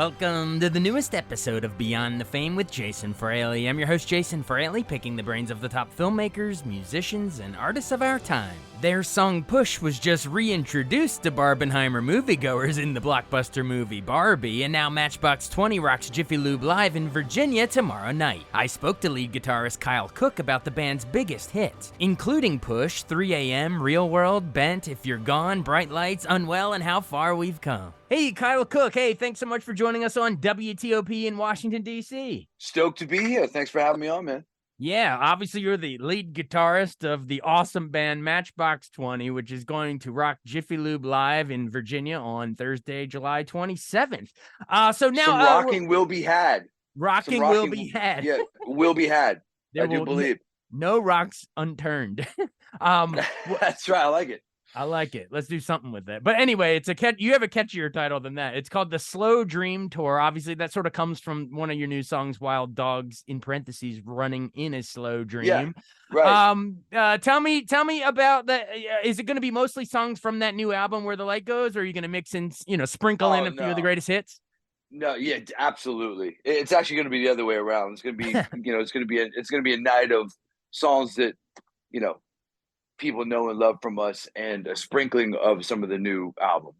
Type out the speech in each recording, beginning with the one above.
Welcome to the newest episode of Beyond the Fame with Jason Fraley. I'm your host, Jason Fraley, picking the brains of the top filmmakers, musicians, and artists of our time. Their song Push was just reintroduced to Barbenheimer moviegoers in the blockbuster movie Barbie, and now Matchbox 20 rocks Jiffy Lube live in Virginia tomorrow night. I spoke to lead guitarist Kyle Cook about the band's biggest hits, including Push, 3 a.m., Real World, Bent, If You're Gone, Bright Lights, Unwell, and How Far We've Come. Hey, Kyle Cook. Hey, thanks so much for joining us on WTOP in Washington, D.C. Stoked to be here. Thanks for having me on, man. Yeah, obviously you're the lead guitarist of the awesome band Matchbox 20, which is going to rock Jiffy Lube live in Virginia on Thursday, July 27th. So now some rocking will be had. Rocking will be had. Yeah, will be had. I do believe. No rocks unturned. That's right. I like it. I like it. Let's do something with it. But anyway, you have a catchier title than that. It's called The Slow Dream Tour. Obviously, that sort of comes from one of your new songs, Wild Dogs, in parentheses, running in a slow dream. Yeah, right. Tell me about that. Is it going to be mostly songs from that new album, Where the Light Goes, or are you going to mix in, sprinkle in a few of the greatest hits? No, yeah, absolutely. It's actually going to be the other way around. It's going to be, it's going to be a night of songs that, people know and love from us, and a sprinkling of some of the new album.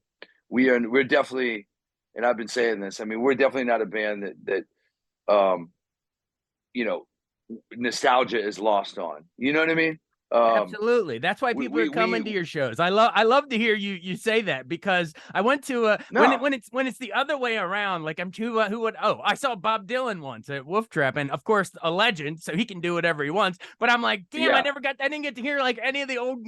We're definitely, and I've been saying this, we're definitely not a band that nostalgia is lost on. You know what I mean? Absolutely. That's why people are coming to your shows. I love to hear you say that, because I went to when it's the other way around. Like I saw Bob Dylan once at Wolf Trap, and of course a legend, so he can do whatever he wants. But I'm like, damn, I didn't get to hear like any of the old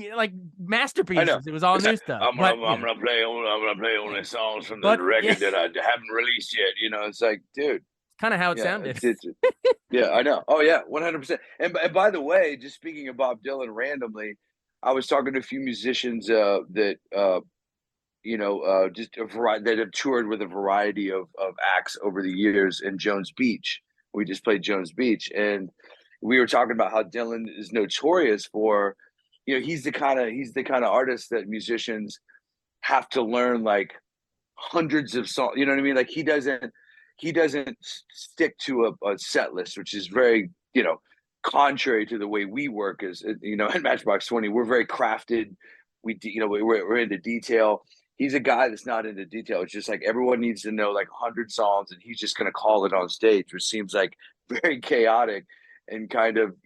masterpieces. It was all new stuff. I'm gonna play on the songs from the record that I haven't released yet. It's like, dude. Kind of how it sounded. Yeah, I know. Oh yeah, 100%. And by the way, just speaking of Bob Dylan randomly, I was talking to a few musicians that have toured with a variety of acts over the years in Jones Beach. We just played Jones Beach, and we were talking about how Dylan is notorious for, he's the kind of artist that musicians have to learn like hundreds of songs. You know what I mean? Like he doesn't stick to a set list, which is very, contrary to the way we work as, at Matchbox 20. We're very crafted. We're into detail. He's a guy that's not into detail. It's just like everyone needs to know like 100 songs, and he's just going to call it on stage, which seems like very chaotic and kind of,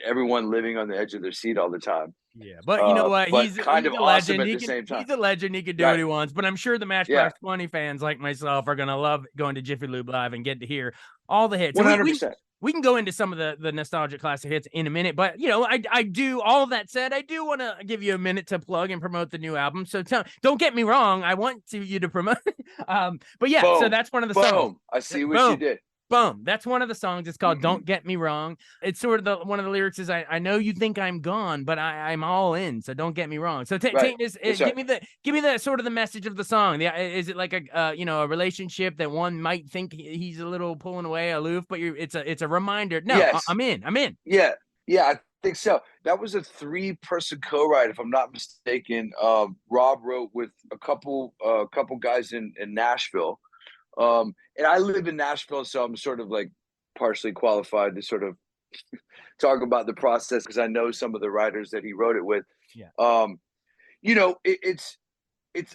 everyone living on the edge of their seat all the time. Yeah, but you know what? He's kind of a awesome legend. at the same time. He's a legend. He can do what he wants. But I'm sure the Matchbox 20 fans like myself are going to love going to Jiffy Lube Live and get to hear all the hits. 100%. We can go into some of the nostalgic classic hits in a minute. But, I do, all that said, I do want to give you a minute to plug and promote the new album. So don't get me wrong. I want you to promote. But yeah, Boom. So that's one of the songs. I see what you did. Boom. That's one of the songs. It's called Don't Get Me Wrong. It's sort of one of the lyrics is, I know you think I'm gone, but I'm all in. So don't get me wrong. So give me the sort of the message of the song. Is it like a relationship that one might think he's a little pulling away, aloof, but it's a reminder. No, yes. I'm in. Yeah. Yeah. I think so. That was a 3-person co-write, if I'm not mistaken. Rob wrote with a couple guys in Nashville. And I live in Nashville, so I'm sort of like partially qualified to sort of talk about the process, because I know some of the writers that he wrote it with. Yeah. It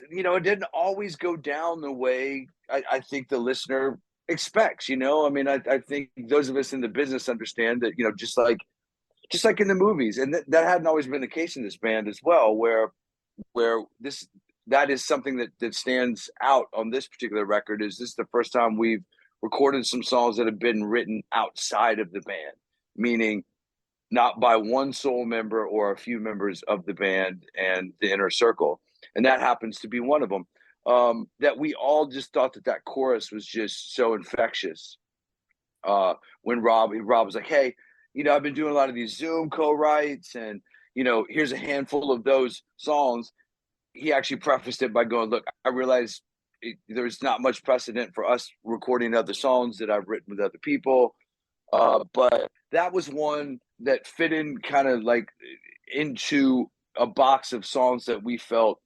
didn't always go down the way I think the listener expects. I think those of us in the business understand that, just like in the movies, and that hadn't always been the case in this band as well, where that is something that stands out on this particular record. Is this the first time we've recorded some songs that have been written outside of the band, meaning not by one sole member or a few members of the band and the inner circle. And that happens to be one of them. That we all just thought that chorus was just so infectious. When Rob was like, hey, I've been doing a lot of these Zoom co-writes, and, here's a handful of those songs. He actually prefaced it by going, look, I realize there's not much precedent for us recording other songs that I've written with other people. But that was one that fit in kind of like into a box of songs that we felt,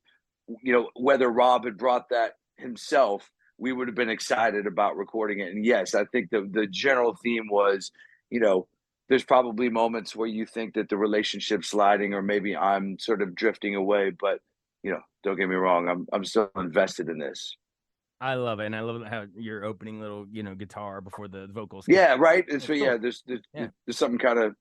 whether Rob had brought that himself we would have been excited about recording it. And yes, I think the general theme was, you know, there's probably moments where you think that the relationship's sliding, or maybe I'm sort of drifting away, but don't get me wrong, I'm still invested in this. I love it, and I love how your opening little, guitar before the vocals kick. Yeah, right. And That's so cool. yeah, Yeah, there's something kind of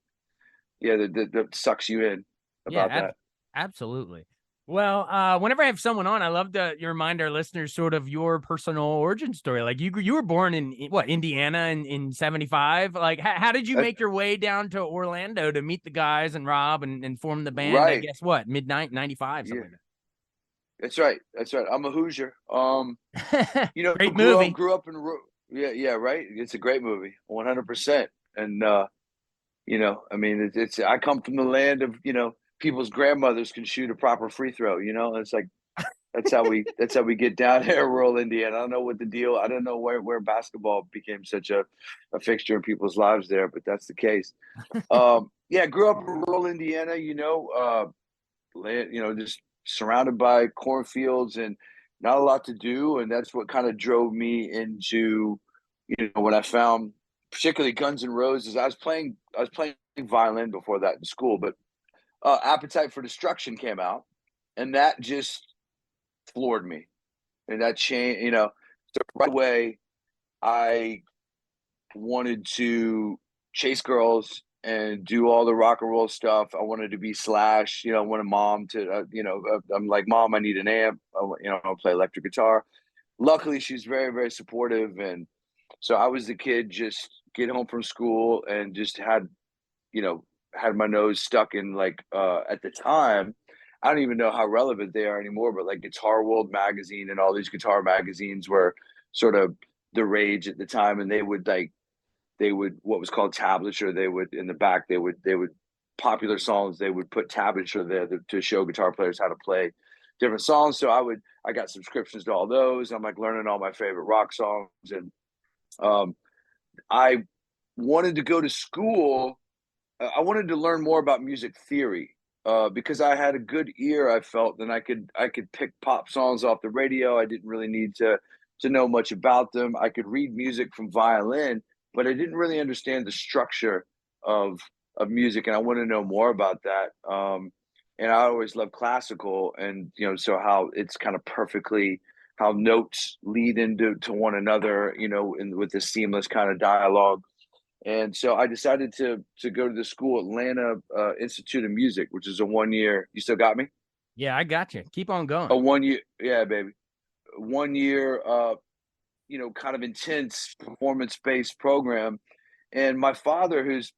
that sucks you in yeah, about that. absolutely. Well, whenever I have someone on, I love to remind our listeners sort of your personal origin story. Like you were born in what, Indiana in '75. Like how did you That, make your way down to Orlando to meet the guys and Rob and form the band? I right. guess what, midnight '95, Yeah, something like that's right. That's right. I'm a Hoosier. that. Great Grew up movie. grew up in yeah, yeah, right. It's a great movie, 100%. And I mean, it's I come from the land of, people's grandmothers can shoot a proper free throw. It's like that's how we get down here in rural Indiana. I don't know what the deal. I don't know where basketball became such a fixture in people's lives there, but that's the case. Yeah, grew up in rural Indiana. Just surrounded by cornfields and not a lot to do, and that's what kind of drove me into, when I found particularly Guns N' Roses. I was playing violin before that in school, but Appetite for Destruction came out, and that just floored me, and that changed. So right away I wanted to chase girls and do all the rock and roll stuff. I wanted to be Slash. I wanted mom to, I'm like, Mom, I need an amp. I'll play electric guitar. Luckily, she's very, very supportive. And so I was the kid, just get home from school and just had my nose stuck in, like, at the time, I don't even know how relevant they are anymore, but like Guitar World magazine and all these guitar magazines were sort of the rage at the time. And they would what was called tablature. They would, in the back, they would popular songs, they would put tablature there to show guitar players how to play different songs. So I got subscriptions to all those. I'm like learning all my favorite rock songs. And um I wanted to go to school. I wanted to learn more about music theory, because I had a good ear. I felt, and I could pick pop songs off the radio. I didn't really need to know much about them. I could read music from violin, but I didn't really understand the structure of of music, and I want to know more about that. And I always loved classical, and so how it's kind of perfectly how notes lead into one another, with this seamless kind of dialogue. And so I decided to go to the school, Atlanta Institute of Music, which is a 1 year. You still got me? Yeah, I got you. Keep on A going. 1 year, yeah, baby. 1 year, kind of intense performance based program. And my father, who's,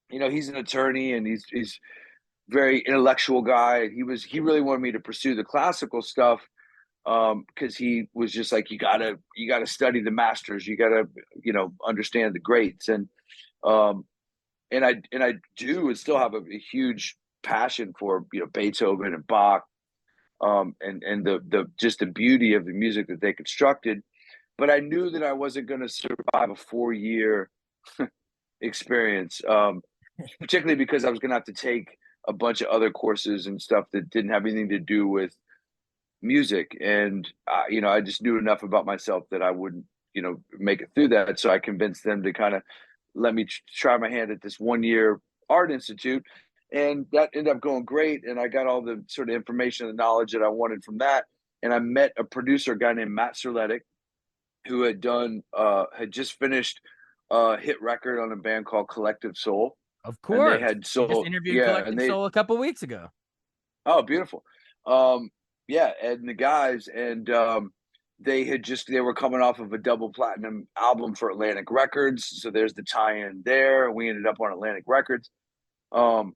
he's an attorney, and he's very intellectual guy. He really wanted me to pursue the classical stuff, because he was just like, you gotta study the masters, you gotta understand the greats. Um, and I do and still have a huge passion for Beethoven and Bach, and the just the beauty of the music that they constructed. But I knew that I wasn't going to survive a 4 year experience, particularly because I was going to have to take a bunch of other courses and stuff that didn't have anything to do with music. And I just knew enough about myself that I wouldn't make it through that. So I convinced them to kind of let me try my hand at this 1 year art institute, and that ended up going great. And I got all the sort of information and knowledge that I wanted from that. And I met a producer, a guy named Matt Serletic, who had just finished a hit record on a band called Collective Soul. Of And they course. had We just soul, interviewed yeah, and Collective they Soul a couple weeks ago. oh, beautiful. Yeah, Ed and the guys, and they were coming off of a double platinum album for Atlantic Records, so there's the tie-in there. We ended up on Atlantic Records. Um,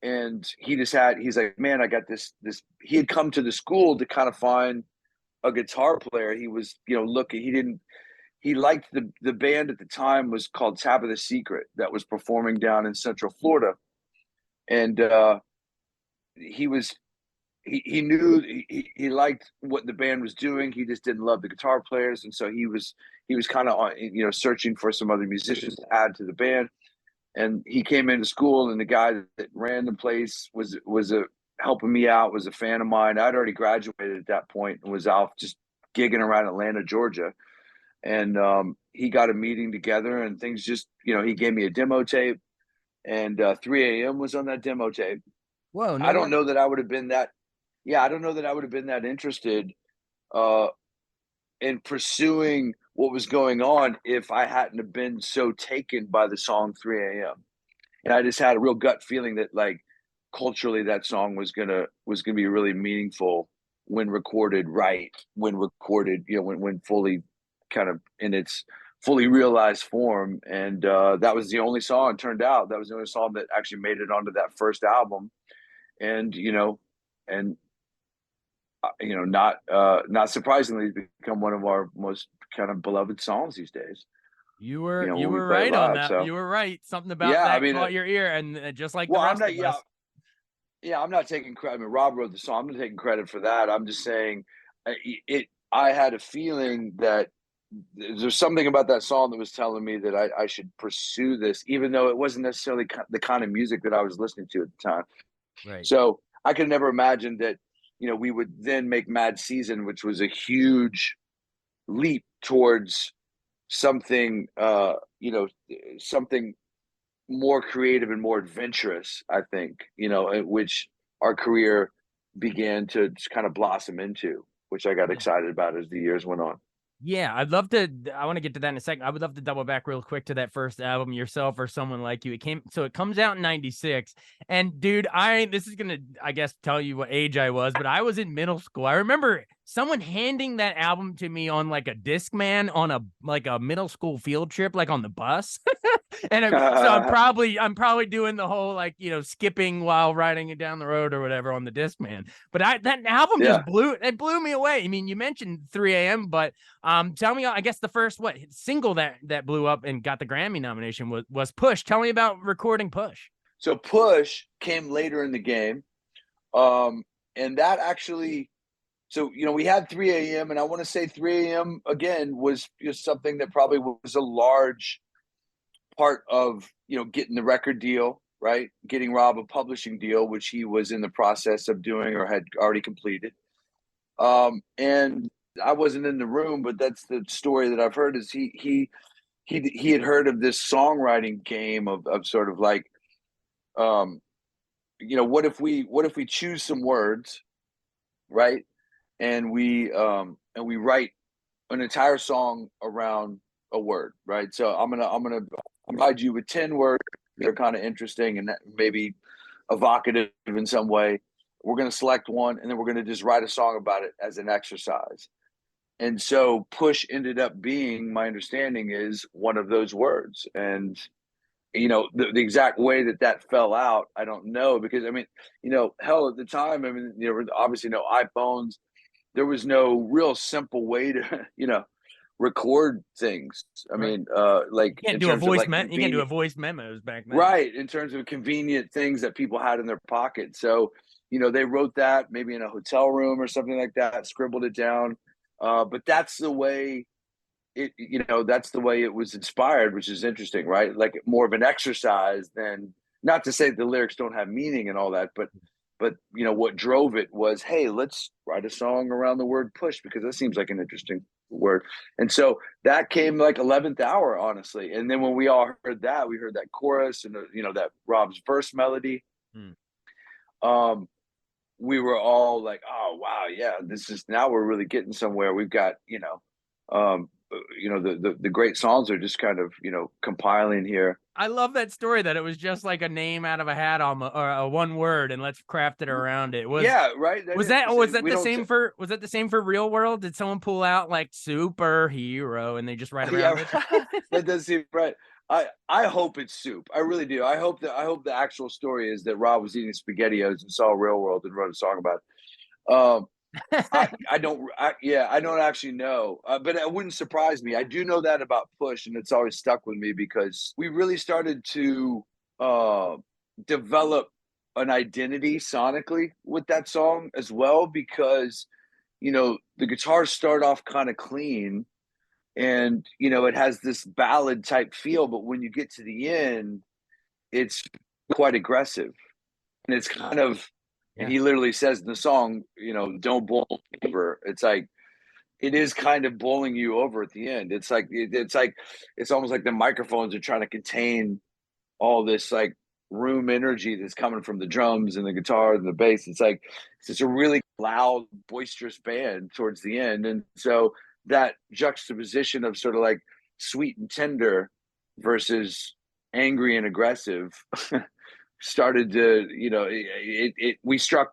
and he's like, man, I got this. He had come to the school to kind of find a guitar player. He was, looking. He liked the band at the time was called Tabitha Secret, that was performing down in Central Florida, and he was he knew he liked what the band was doing. He just didn't love the guitar players, and so he was kind of searching for some other musicians to add to the band. And he came into school, and the guy that ran the place was a helping me out, was a fan of mine. I'd already graduated at that point and was out just gigging around Atlanta, Georgia, and he got a meeting together, and things just, he gave me a demo tape, and 3 a.m. was on that demo tape. Whoa, no I don't way. know that I would have been that. Yeah, I don't know that I would have been that interested uh, in pursuing what was going on if I hadn't have been so taken by the song 3 a.m. And I just had a real gut feeling that, like, culturally that song was gonna be really meaningful when recorded right, when recorded, when fully kind of in its fully realized form. And that was the only song, turned out that was the only song that actually made it onto that first album. And and not surprisingly, it's become one of our most kind of beloved songs these days. You were When you we were play it right on live. that. So You were right. Something about yeah, I that mean, caught your ear, and just like the well, I'm rest not. of Yeah, us. yeah, I'm not taking credit. I mean, Rob wrote the song. I'm not taking credit for that. I'm just saying, I had a feeling that there's something about that song that was telling me that I should pursue this, even though it wasn't necessarily the kind of music that I was listening to at the time. Right. So I could never imagine that, we would then make Mad Season, which was a huge leap towards something, something more creative and more adventurous, I think, which our career began to just kind of blossom into, which I got Yeah. excited about as the years went on. Yeah, I'd love to. I want to get to that in a second. I would love to double back real quick to that first album, Yourself or Someone Like You. It comes out in '96, and dude, this is gonna, I guess, tell you what age I was, but I was in middle school. I remember someone handing that album to me on like a Discman on a middle school field trip, like on the bus. So I'm probably doing the whole, like, skipping while riding it down the road or whatever on the Discman. But that album just Yeah. blew me away. I mean, you mentioned 3 a.m., but tell me, I guess the first single that blew up and got the Grammy nomination was Push. Tell me about recording Push. So Push came later in the game. And that actually, so, we had 3 a.m., and I want to say 3 a.m. again was just something that probably was a large part of, getting the record deal, right? Getting Rob a publishing deal, which he was in the process of doing or had already completed. And I wasn't in the room, but that's the story that I've heard, is he had heard of this songwriting game of sort of like, um, what if we choose some words, right? And we write an entire song around a word, right? So I'm gonna provide you with 10 words that are kind of interesting and that maybe evocative in some way. We're gonna select one, and then we're gonna just write a song about it as an exercise. And so Push ended up being, my understanding is, one of those words. And the exact way that fell out, I don't know, because I mean, hell, at the time, I mean, obviously no iPhones. There was no real simple way to record things. I Right. mean, You like can't in do a terms of voice like me- You can't do a convenient, voice memos back then. right? In terms of convenient things that people had in their pocket. So they wrote that maybe in a hotel room or something like that, scribbled it down. But that's the way that's the way it was inspired, which is interesting, right? Like more of an exercise than, not to say the lyrics don't have meaning and all that, but what drove it was, hey, let's write a song around the word push, because that seems like an interesting word. And so that came like 11th hour, honestly. And then when we all heard that, we heard that chorus and that Rob's verse melody. Hmm. Um, we were all like, oh wow, yeah, this is, now we're really getting somewhere. We've got, the great songs are just kind of, compiling here. I love that story, that it was just like a name out of a hat, or a one word, and let's craft it around it. Yeah, right. That Was is. that was that We the don't. same for was that the same for Real World? Did someone pull out like superhero and they just write around Yeah, it? that does seem right. I hope it's soup. I really do. I hope the actual story is that Rob was eating SpaghettiOs and saw Real World and wrote a song about it. I don't actually know, but it wouldn't surprise me. I do know that about Push, and it's always stuck with me because we really started to uh, develop an identity sonically with that song as well, because the guitars start off kind of clean, and it has this ballad type feel, but when you get to the end, it's quite aggressive, and it's kind of, and Yeah. he literally says in the song, don't boil paper. It's like, it is kind of bowling you over at the end. It's almost like the microphones are trying to contain all this like room energy that's coming from the drums and the guitar and the bass. It's just a really loud, boisterous band towards the end. And so that juxtaposition of sort of like sweet and tender versus angry and aggressive started to, we struck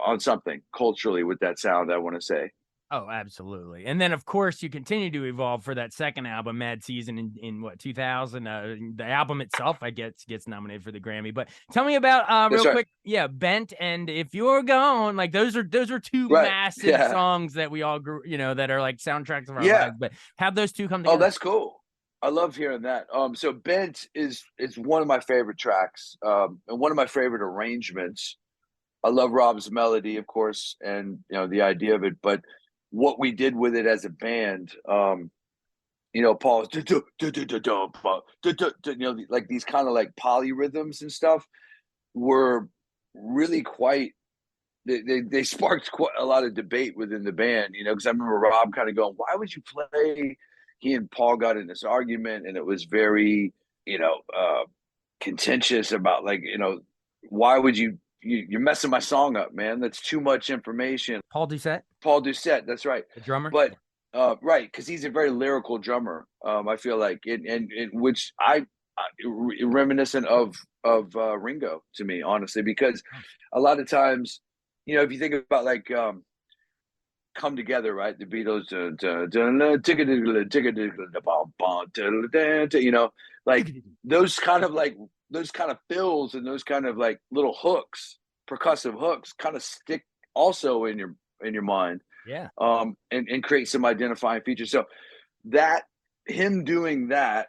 on something culturally with that sound, I want to say. Oh, absolutely. And then, of course, you continue to evolve for that second album, Mad Season, in what, 2000? The album itself, I guess, gets nominated for the Grammy. But tell me about real quick, Bent and If You're Gone. Like those are two massive songs that we all grew, that are like soundtracks of our lives. But have those two come together? Oh, that's cool. I love hearing that. So Bent is one of my favorite tracks, and one of my favorite arrangements. I love Rob's melody, of course, and the idea of it, but what we did with it as a band, Paul's like these kind of like polyrhythms and stuff were really quite. They sparked quite a lot of debate within the band, because I remember Rob kind of going, "Why would you play?" He and Paul got in this argument, and it was very, contentious about like, why would you're messing my song up, man. That's too much information. Paul Doucette, that's right. The drummer. But right, because he's a very lyrical drummer. I feel like, and which I reminiscent of Ringo to me, honestly, because a lot of times, if you think about like Come Together, right? The Beatles, like those kind of fills and those kind of like little hooks, percussive hooks, kind of stick also in your mind, and create some identifying features. So that him doing that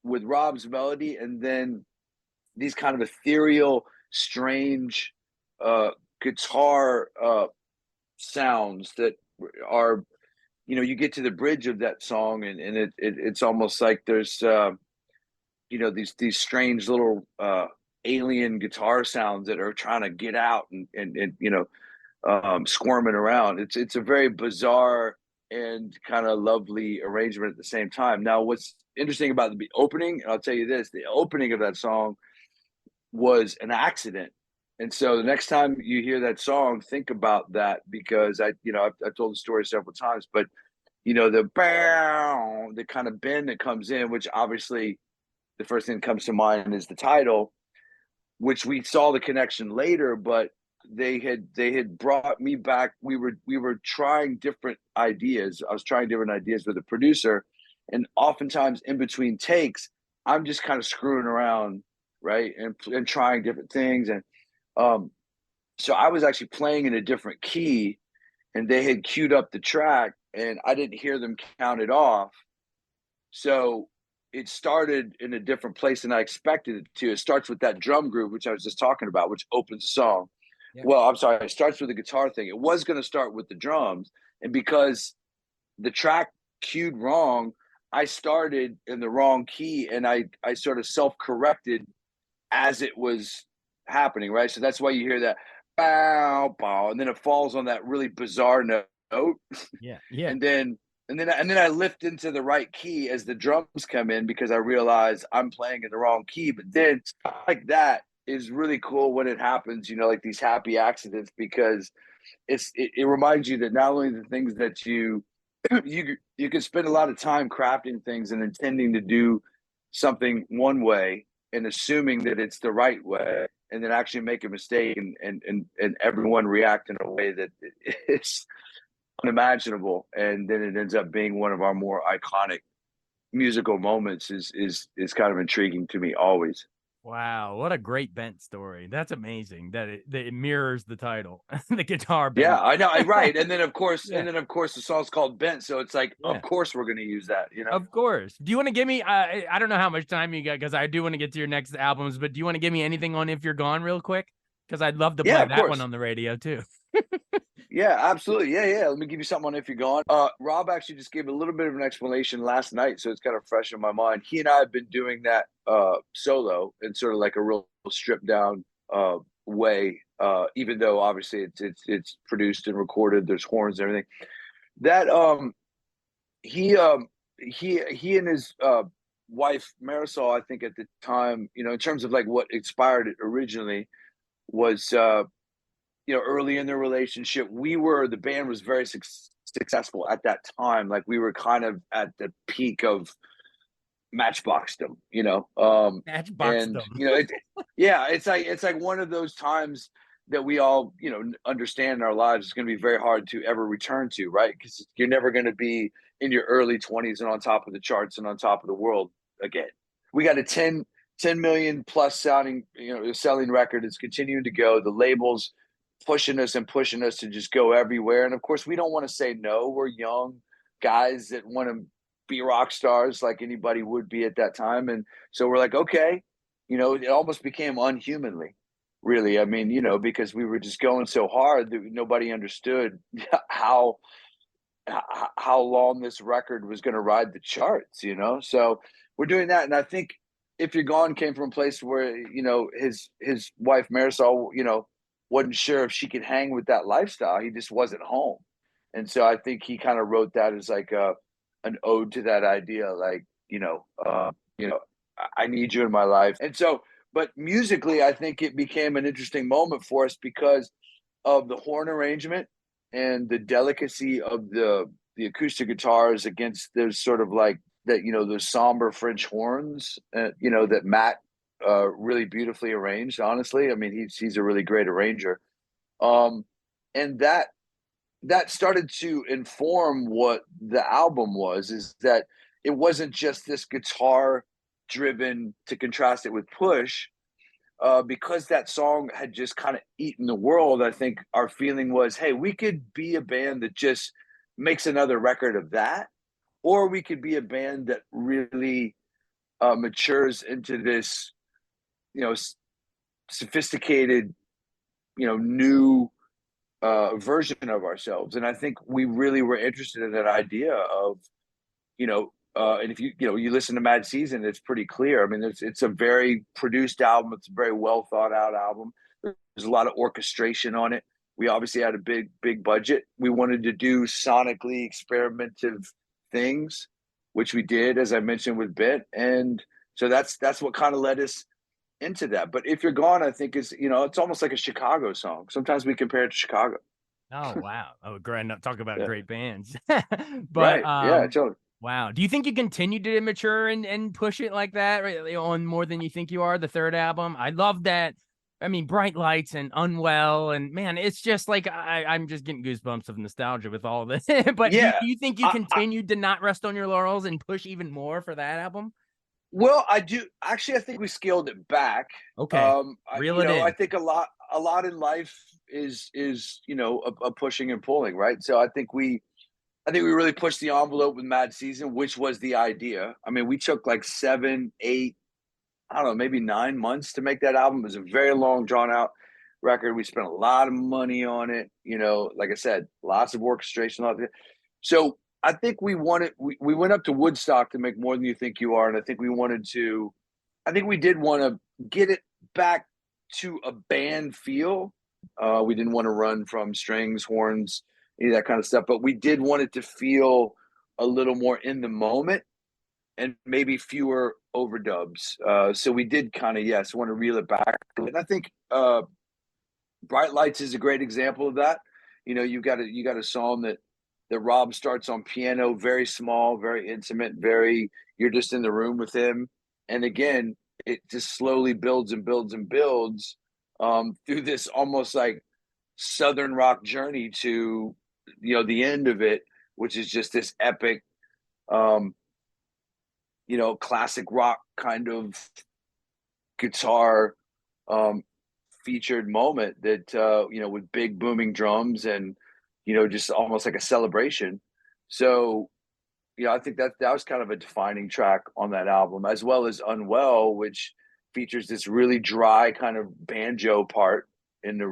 with Rob's melody, and then these kind of ethereal, strange guitar sounds that are, you get to the bridge of that song, and it's almost like there's these strange little alien guitar sounds that are trying to get out and squirming around. It's a very bizarre and kind of lovely arrangement at the same time. Now, what's interesting about the opening, and I'll tell you this, the opening of that song was an accident. And so the next time you hear that song, think about that, because I've told the story several times, but the kind of bend that comes in, which obviously the first thing that comes to mind is the title, which we saw the connection later, but they had brought me back. We were trying different ideas. I was trying different ideas with the producer, and oftentimes in between takes, I'm just kind of screwing around, right, and trying different things. And so I was actually playing in a different key, and they had queued up the track, and I didn't hear them count it off. So it started in a different place than I expected it to. It starts with that drum groove, which I was just talking about, which opens the song. Yeah. Well, I'm sorry, it starts with the guitar thing. It was going to start with the drums, and because the track cued wrong, I started in the wrong key, and I sort of self-corrected as it was happening, right? So that's why you hear that bow, bow, and then it falls on that really bizarre note. Yeah. And then I lift into the right key as the drums come in, because I realize I'm playing in the wrong key. But then stuff like that is really cool when it happens, like these happy accidents, because it reminds you that not only the things that you can spend a lot of time crafting things and intending to do something one way and assuming that it's the right way, and then actually make a mistake and everyone react in a way that it's unimaginable, and then it ends up being one of our more iconic musical moments is kind of intriguing to me always. Wow, what a great Bent story. That's amazing that it mirrors the title, the guitar bent. Yeah, I know, right. And then of course, the song's called Bent, so it's like, of course we're going to use that, Of course. Do you want to give me I don't know how much time you got, because I do want to get to your next albums, but do you want to give me anything on If You're Gone real quick? Because I'd love to play that one on the radio too. Yeah, absolutely. Yeah. Let me give you something on If You're Gone. Rob actually just gave a little bit of an explanation last night, so it's kind of fresh in my mind. He and I have been doing that solo in sort of like a real stripped down way, even though obviously it's produced and recorded. There's horns and everything. That he and his wife Marisol, I think at the time, in terms of like what inspired it originally was early in their relationship, the band was very successful at that time. Like we were kind of at the peak of Matchboxdom, Matchbox and them. yeah, it's like one of those times that we all understand in our lives is going to be very hard to ever return to, right? Because you're never going to be in your early 20s and on top of the charts and on top of the world again. We got a 10 million plus selling record. It's continuing to go. The labels pushing us and pushing us to just go everywhere. And of course, we don't want to say no. We're young guys that want to be rock stars like anybody would be at that time. And so we're like, okay, it almost became unhumanly, really. I mean, because we were just going so hard that nobody understood how how long this record was going to ride the charts. So we're doing that, and I think If You're Gone came from a place where his wife Marisol wasn't sure if she could hang with that lifestyle. He just wasn't home, and so I think he kind of wrote that as like an ode to that idea, like I need you in my life. And so, but musically, I think it became an interesting moment for us because of the horn arrangement and the delicacy of the acoustic guitars against those sort of like that, those somber French horns, that Matt really beautifully arranged. Honestly, I mean, he's a really great arranger, and that started to inform what the album was. Is that it wasn't just this guitar driven to contrast it with Push, because that song had just kind of eaten the world. I think our feeling was, hey, we could be a band that just makes another record of that, or we could be a band that really matures into this, sophisticated, new version of ourselves. And I think we really were interested in that idea of, and if you listen to Mad Season, it's pretty clear. I mean, it's a very produced album. It's a very well thought out album. There's a lot of orchestration on it. We obviously had a big budget. We wanted to do sonically experimentative things, which we did, as I mentioned with Bit, and so that's what kind of led us into that. But If You're Gone, I think is it's almost like a Chicago song. Sometimes we compare it to Chicago. Oh wow! Oh, great! Talk about Yeah. great bands. But Right. Yeah. Totally. wow. Do you think you continue to mature and push it like that, right, on more than you think you are? The third album, I love that. I mean, Bright Lights and Unwell, and man, it's just like I'm just getting goosebumps of nostalgia with all this. But do Yeah. you think you continued to not rest on your laurels and push even more for that album? Well, I do actually. I think we scaled it back. Okay, I, reel it I in. think a lot in life is a pushing and pulling, right? So I think we really pushed the envelope with Mad Season, which was the idea. I mean, we took like 7, 8, I don't know, maybe 9 months to make that album. It was a very long, drawn out record. We spent a lot of money on it. Like I said, lots of orchestration. So I think we went up to Woodstock to make More Than You Think You Are. And I think we did want to get it back to a band feel. We didn't want to run from strings, horns, any of that kind of stuff, but we did want it to feel a little more in the moment and maybe fewer overdubs. So we did kind of, yes, want to reel it back. And I think Bright Lights is a great example of that. You got a song that Rob starts on piano, very small, very intimate, very you're just in the room with him. And again, it just slowly builds and builds and builds through this almost like southern rock journey to the end of it, which is just this epic um, classic rock kind of guitar um, featured moment that with big booming drums and just almost like a celebration. So I think that was kind of a defining track on that album, as well as Unwell, which features this really dry kind of banjo part in the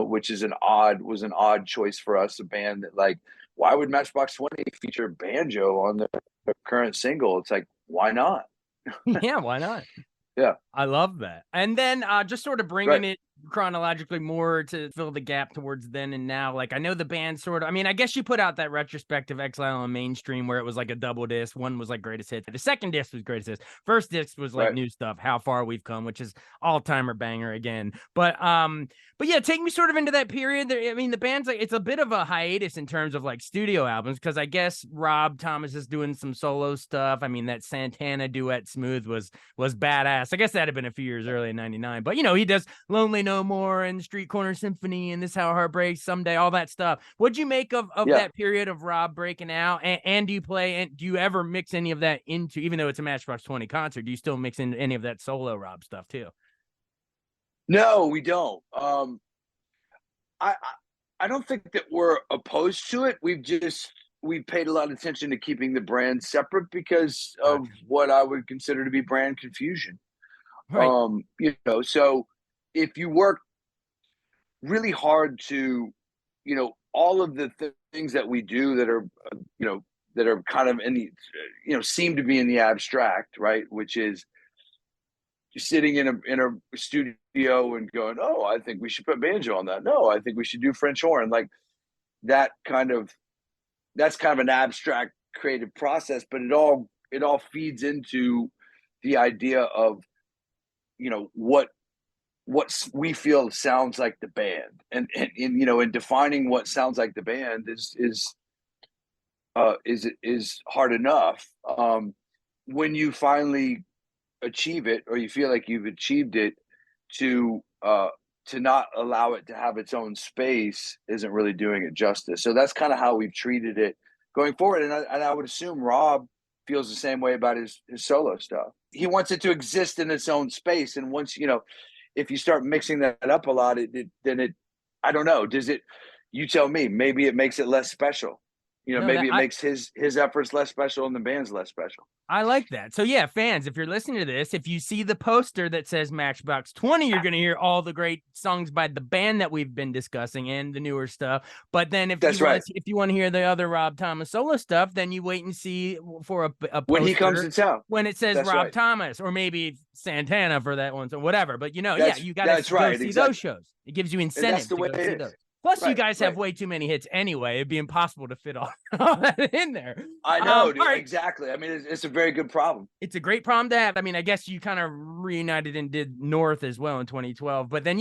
which is was an odd choice for us, a band that like why would Matchbox 20 feature banjo on the current single? It's like why not? Yeah, why not? Yeah, I love that. And then just sort of bringing right. it chronologically more to fill the gap towards then and now? Like, I know the band sort of, I mean, I guess you put out that retrospective Exile on Mainstream where it was like a double disc. One was like greatest hits. The second disc was greatest hits. First disc was like Right. new stuff, How Far We've Come, which is all-timer banger again. But yeah, take me sort of into that period. I mean, the band's like, it's a bit of a hiatus in terms of like studio albums, because I guess Rob Thomas is doing some solo stuff. I mean, that Santana duet Smooth was badass. I guess that had been a few years early in 99. But, you know, he does Lonely No More and Street Corner Symphony and This How Heart Breaks, Someday, all that stuff. What'd you make of that period of Rob breaking out? And do you play, and do you ever mix any of that into, even though it's a Matchbox 20 concert, do you still mix in any of that solo Rob stuff too? No, we don't. I don't think that we're opposed to it. We've paid a lot of attention to keeping the brand separate because of what I would consider to be brand confusion. Right. You know, so if you work really hard to, you know, all of the things that we do that are, you know, that are kind of in the, you know, seem to be in the abstract, right? Which is sitting in a studio and going, oh, I think we should put banjo on that. No, I think we should do French horn. Like that kind of, that's kind of an abstract creative process, but it all feeds into the idea of, you know, what we feel sounds like the band, and you know, in defining what sounds like the band is hard enough. When you finally achieve it, or you feel like you've achieved it, to not allow it to have its own space isn't really doing it justice. So that's kind of how we've treated it going forward. And I would assume Rob feels the same way about his solo stuff. He wants it to exist in its own space. And once, you know, if you start mixing that up a lot, then it, I don't know, does it, you tell me, maybe it makes it less special. You know, maybe it makes his efforts less special and the band's less special. I like that. So yeah, fans, if you're listening to this, if you see the poster that says Matchbox 20, you're going to hear all the great songs by the band that we've been discussing and the newer stuff. But then if you want to hear the other Rob Thomas solo stuff, then you wait and see for a poster when he comes to town, when it says Rob Thomas, or maybe Santana for that one, or whatever. But you know, you got to go see those shows. It gives you incentive to go see those. Plus, you guys have way too many hits anyway. It'd be impossible to fit all that in there. I know, dude, exactly. I mean, it's a very good problem. It's a great problem to have. I mean, I guess you kind of reunited and did North as well in 2012. But then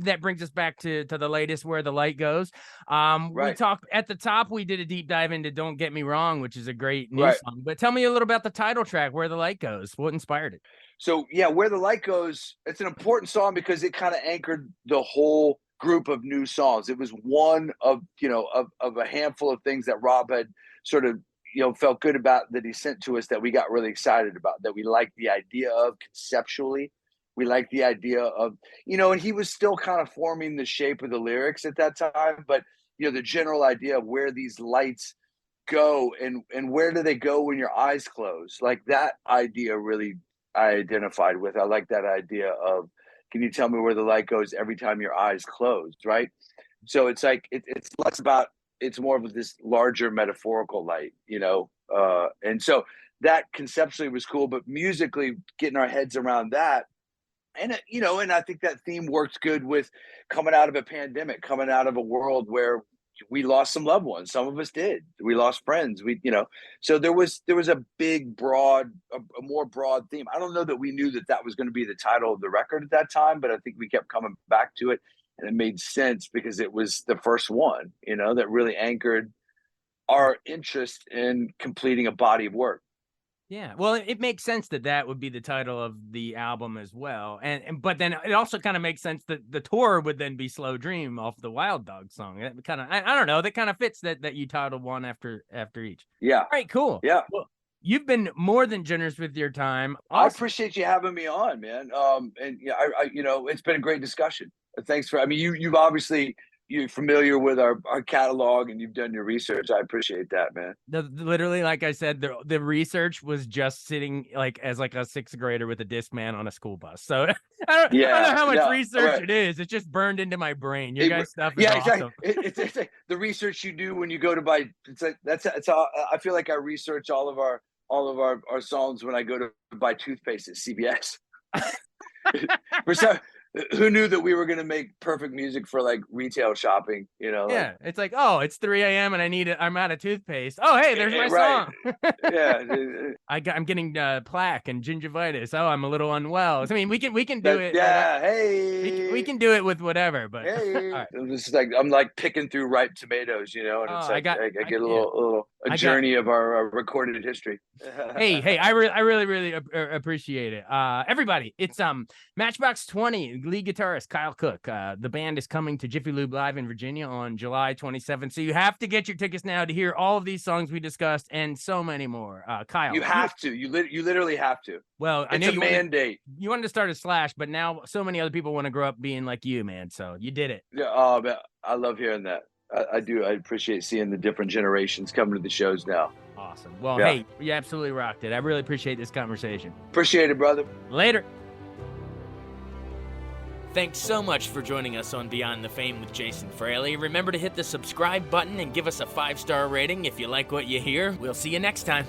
that brings us back to the latest, Where the Light Goes. We talked at the top. We did a deep dive into Don't Get Me Wrong, which is a great new song. But tell me a little about the title track, Where the Light Goes. What inspired it? So, yeah, Where the Light Goes, it's an important song because it kind of anchored the whole group of new songs. It was one of, you know, of a handful of things that Rob had sort of, you know, felt good about, that he sent to us, that we got really excited about, that we liked the idea of conceptually. We liked the idea of, you know, and he was still kind of forming the shape of the lyrics at that time, but, you know, the general idea of where these lights go and where do they go when your eyes close, like that idea really I identified with. I like that idea of, can you tell me where the light goes every time your eyes closed, right? So it's like, it's less about, it's more of this larger metaphorical light, you know? And so that conceptually was cool, but musically getting our heads around that. And, you know, and I think that theme works good with coming out of a pandemic, coming out of a world where we lost some loved ones. Some of us did. We lost friends. You know, so there was a big, broad, a more broad theme. I don't know that we knew that was going to be the title of the record at that time, but I think we kept coming back to it, and it made sense because it was the first one, you know, that really anchored our interest in completing a body of work. Yeah, well, it makes sense that would be the title of the album as well, but then it also kind of makes sense that the tour would then be Slow Dream off the Wild Dog song. That kind of, I don't know, that kind of fits that you titled one after each. Yeah. All right, cool. Yeah. Well, you've been more than generous with your time. I appreciate you having me on, man. And yeah, I you know, it's been a great discussion. Thanks for, I mean, you've obviously, you're familiar with our catalog and you've done your research. I appreciate that, man. Literally, like I said, the research was just sitting like as like a sixth grader with a Discman on a school bus. So I don't know how much research it is. It's just burned into my brain. Your guys' stuff is awesome. Exactly. It's like the research you do when you go to buy. It's like it's all. I feel like I research all of our songs when I go to buy toothpaste at CVS. who knew that we were going to make perfect music for like retail shopping, you know? Yeah, it's like, oh, it's 3 a.m. and I'm out of toothpaste. Oh, hey, there's my Right. song. Yeah. I'm getting plaque and gingivitis. Oh, I'm a little unwell. I mean, we can do it. Yeah. We Hey. can do it with whatever. But Hey. all right. It's like I'm like picking through ripe tomatoes, you know, and Oh, it's like I get yeah. a I got journey of our recorded history. Hey, I really appreciate it. Everybody, it's Matchbox 20 lead guitarist Kyle Cook. The band is coming to Jiffy Lube Live in Virginia on July 27th. So you have to get your tickets now to hear all of these songs we discussed and so many more. Kyle, You have to. You literally have to. well, I It's know a mandate. you wanted to start a Slash, but now so many other people want to grow up being like you, man. So you did it. Yeah. Oh, man, I love hearing that. I do. I appreciate seeing the different generations coming to the shows now. Awesome. Well, Yeah. hey, you absolutely rocked it. I really appreciate this conversation. Appreciate it, brother. Later. Thanks so much for joining us on Beyond the Fame with Jason Fraley. Remember to hit the subscribe button and give us a 5-star rating if you like what you hear. We'll see you next time.